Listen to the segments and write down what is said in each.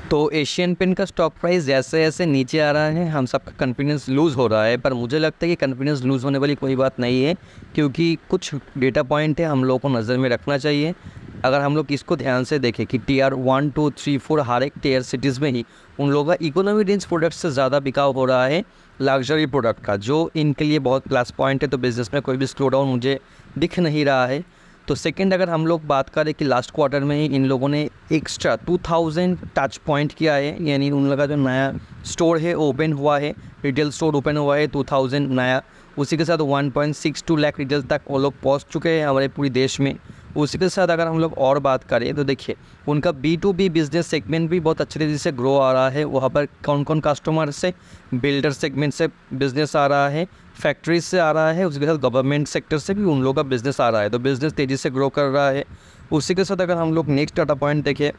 तो Asian paint का stock price जैसे जैसे नीचे आ रहा है हम सबका कॉन्फिडेंस लूज़ हो रहा है, पर मुझे लगता है कि कॉन्फिडेंस लूज़ होने वाली कोई बात नहीं है, क्योंकि कुछ डेटा पॉइंट है हम लोगों को नज़र में रखना चाहिए। अगर हम लोग इसको ध्यान से देखें कि टीयर 1, 2, 3, 4 हर एक टीयर सिटीज़ में ही उन लोगों का इकोनॉमी रेंज प्रोडक्ट से ज़्यादा बिकाव हो रहा है लग्जरी प्रोडक्ट का, जो इनके लिए बहुत प्लस पॉइंट है। तो बिज़नेस में कोई भी स्लो डाउन मुझे दिख नहीं रहा है। तो सेकंड, अगर हम लोग बात करें कि लास्ट क्वार्टर में ही इन लोगों ने एक्स्ट्रा 2000 टच पॉइंट किया है, यानी उन लोगों का जो नया स्टोर है ओपन हुआ है, रिटेल स्टोर ओपन हुआ है 2000 नया। उसी के साथ 1.62 लाख रिटेल तक वो लोग पहुँच चुके हैं हमारे पूरे देश में। उसी के साथ अगर हम लोग और बात करें तो देखिए उनका B2B बिज़नेस सेगमेंट भी बहुत अच्छे तरीके से ग्रो आ रहा है। वहाँ पर कौन कौन कस्टमर से, बिल्डर सेगमेंट से बिज़नेस आ रहा है, फैक्ट्रीज से आ रहा है, उसके साथ गवर्नमेंट सेक्टर से भी उन लोगों का बिज़नेस आ रहा है। तो बिज़नेस तेज़ी से ग्रो कर रहा है। उसी के साथ अगर हम लोग नेक्स्ट डाटा पॉइंट देखें,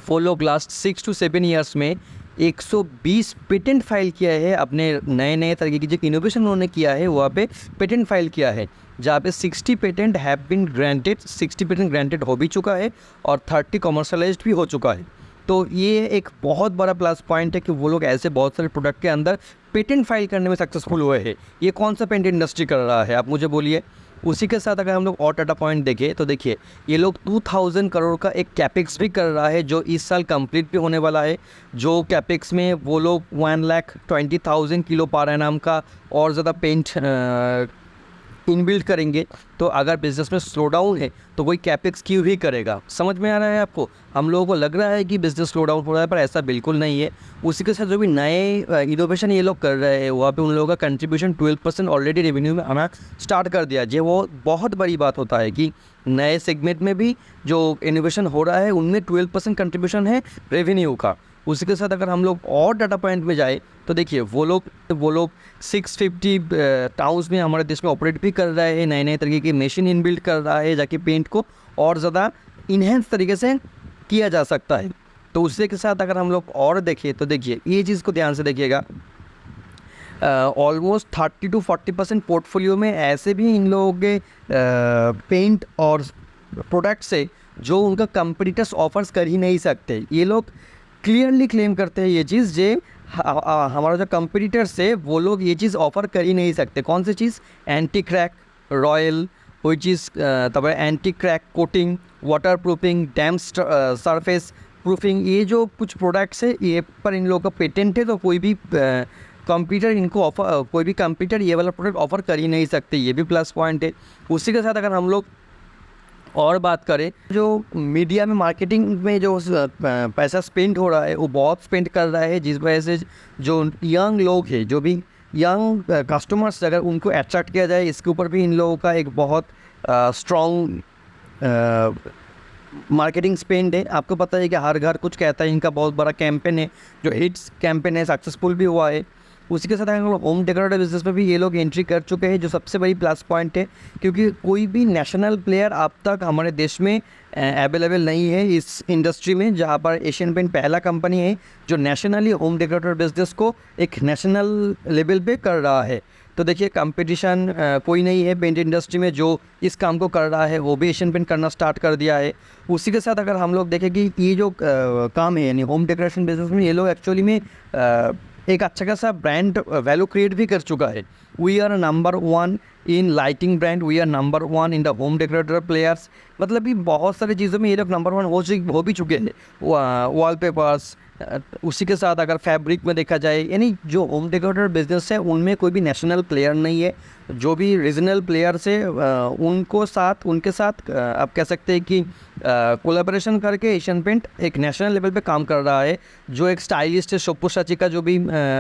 वो लोग लास्ट 6 to 7 ईयर्स में 120 पेटेंट फाइल किया है। अपने नए नए तरीके की जो इनोवेशन उन्होंने किया है वहाँ पे पेटेंट फाइल किया है, जहाँ पे 60 patent have been granted, 60 patent granted हो भी चुका है और 30 कमर्शलाइज्ड भी हो चुका है। तो ये एक बहुत बड़ा प्लस पॉइंट है कि वो लोग ऐसे बहुत सारे प्रोडक्ट के अंदर पेटेंट फाइल करने में सक्सेसफुल हुए हैं। ये कौन सा पेंट इंडस्ट्री कर रहा है, आप मुझे बोलिए। उसी के साथ अगर हम लोग और डाटा पॉइंट देखें तो देखिए ये लोग 2000 करोड़ का एक कैपेक्स भी कर रहा है, जो इस साल कंप्लीट भी होने वाला है। जो कैपेक्स में वो लोग 1,20,000 किलो पर एनम का और ज़्यादा पेंट इनबिल्ड करेंगे। तो अगर बिज़नेस में स्लो डाउन है तो कोई कैपेक्स क्यों ही करेगा। समझ में आ रहा है आपको? हम लोगों को लग रहा है कि बिज़नेस स्लो डाउन हो रहा है, पर ऐसा बिल्कुल नहीं है। उसी के साथ जो भी नए इनोवेशन ये लोग कर रहे हैं वहाँ पे उन लोगों का कंट्रीब्यूशन 12% ऑलरेडी रेवेन्यू में आना स्टार्ट कर दिया। जो वो बहुत बड़ी बात होता है कि नए सेगमेंट में भी जो इनोवेशन हो रहा है उनमें 12% कंट्रीब्यूशन है रेवेन्यू का। उसी के साथ अगर हम लोग और डाटा पॉइंट में जाए तो देखिए वो लोग 650 टाउन्स में हमारे देश में ऑपरेट भी कर रहे हैं। नए नए तरीके की मशीन इनबिल्ड कर रहा है, जाके पेंट को और ज़्यादा इन्हेंस तरीके से किया जा सकता है। तो उसी के साथ अगर हम लोग और देखें तो देखिए ये चीज़ को ध्यान से देखिएगा, ऑलमोस्ट 30 to 40% पोर्टफोलियो में ऐसे भी इन लोगों के पेंट और प्रोडक्ट्स है जो उनका कंपटीटर्स ऑफर्स कर ही नहीं सकते। ये लोग क्लियरली क्लेम करते हैं ये चीज़ जे हमारा जो कंपटीटर्स है वो लोग ये चीज़ ऑफ़र कर ही नहीं सकते। कौन सी चीज़? एंटी क्रैक रॉयल, कोई चीज़ तब anti crack coating, water proofing, dam surface proofing, ये जो कुछ प्रोडक्ट्स है ये पर इन लोगों का पेटेंट है। तो कोई भी कंप्यूटर इनको ऑफर, कोई भी कंप्यूटर ये वाला प्रोडक्ट ऑफ़र कर ही नहीं सकते। ये भी प्लस पॉइंट है। उसी के साथ अगर हम लोग और बात करें, जो मीडिया में मार्केटिंग में जो पैसा स्पेंड हो रहा है वो बहुत स्पेंड कर रहा है, जिस वजह से जो यंग लोग हैं, जो भी यंग कस्टमर्स, अगर उनको अट्रैक्ट किया जाए इसके ऊपर भी इन लोगों का एक बहुत स्ट्रॉन्ग मार्केटिंग स्पेंड है। आपको पता है कि हर घर कुछ कहता है, इनका बहुत बड़ा कैंपेन है जो हिट्स कैंपेन है, सक्सेसफुल भी हुआ है। उसी के साथ हम लोग होम डेकोरेटर बिजनेस में भी ये लोग एंट्री कर चुके हैं, जो सबसे बड़ी प्लस पॉइंट है, क्योंकि कोई भी नेशनल प्लेयर अब तक हमारे देश में अवेलेबल नहीं है इस इंडस्ट्री में, जहाँ पर एशियन पेंट पहला कंपनी है जो नेशनली होम डेकोरेटर बिजनेस को एक नेशनल लेवल पे कर रहा है। तो देखिए कंपटीशन कोई नहीं है पेंट इंडस्ट्री में जो इस काम को कर रहा है, वो भी एशियन पेंट करना स्टार्ट कर दिया है। उसी के साथ अगर हम लोग देखें कि ये जो काम है यानी होम डेकोरेशन बिजनेस में, ये लोग एक्चुअली में एक अच्छा खासा ब्रांड वैल्यू क्रिएट भी कर चुका है। We are number 1 in lighting brand, we are number 1 in the home decorator players. मतलब कि बहुत सारी चीज़ों में ये लोग नंबर 1 हो भी चुके हैं। वॉलपेपर्स, उसी के साथ अगर फैब्रिक में देखा जाए, यानी जो होम डेकोरेटर बिजनेस है उनमें कोई भी नेशनल प्लेयर नहीं है। जो भी रीजनल प्लेयर्स है उनके साथ आप कह सकते हैं कि कोलैबोरेशन करके एशियन पेंट एक नेशनल लेवल पे काम कर रहा है। जो एक स्टाइलिस्ट है सब्यसाची का जो भी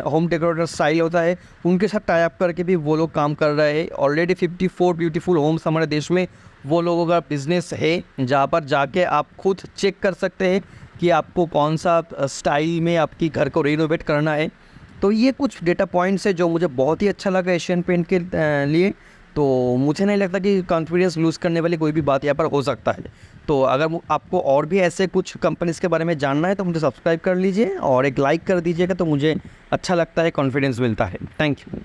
होम डेकोरेटर स्टाइल होता है, उनके साथ टाई अप करके भी वो लोग काम कर रहे हैं। ऑलरेडी 54 ब्यूटीफुल होम्स हमारे देश में वो लोगों का बिज़नेस है, जहाँ पर जाके आप खुद चेक कर सकते हैं कि आपको कौन सा स्टाइल में आपकी घर को रिनोवेट करना है। तो ये कुछ डेटा पॉइंट्स है जो मुझे बहुत ही अच्छा लगा एशियन पेंट के लिए। तो मुझे नहीं लगता कि कॉन्फिडेंस लूज़ करने वाली कोई भी बात यहाँ पर हो सकता है। तो अगर आपको और भी ऐसे कुछ कंपनीज़ के बारे में जानना है तो मुझे सब्सक्राइब कर लीजिए और एक लाइक कर दीजिएगा, तो मुझे अच्छा लगता है, कॉन्फिडेंस मिलता है। Thank you.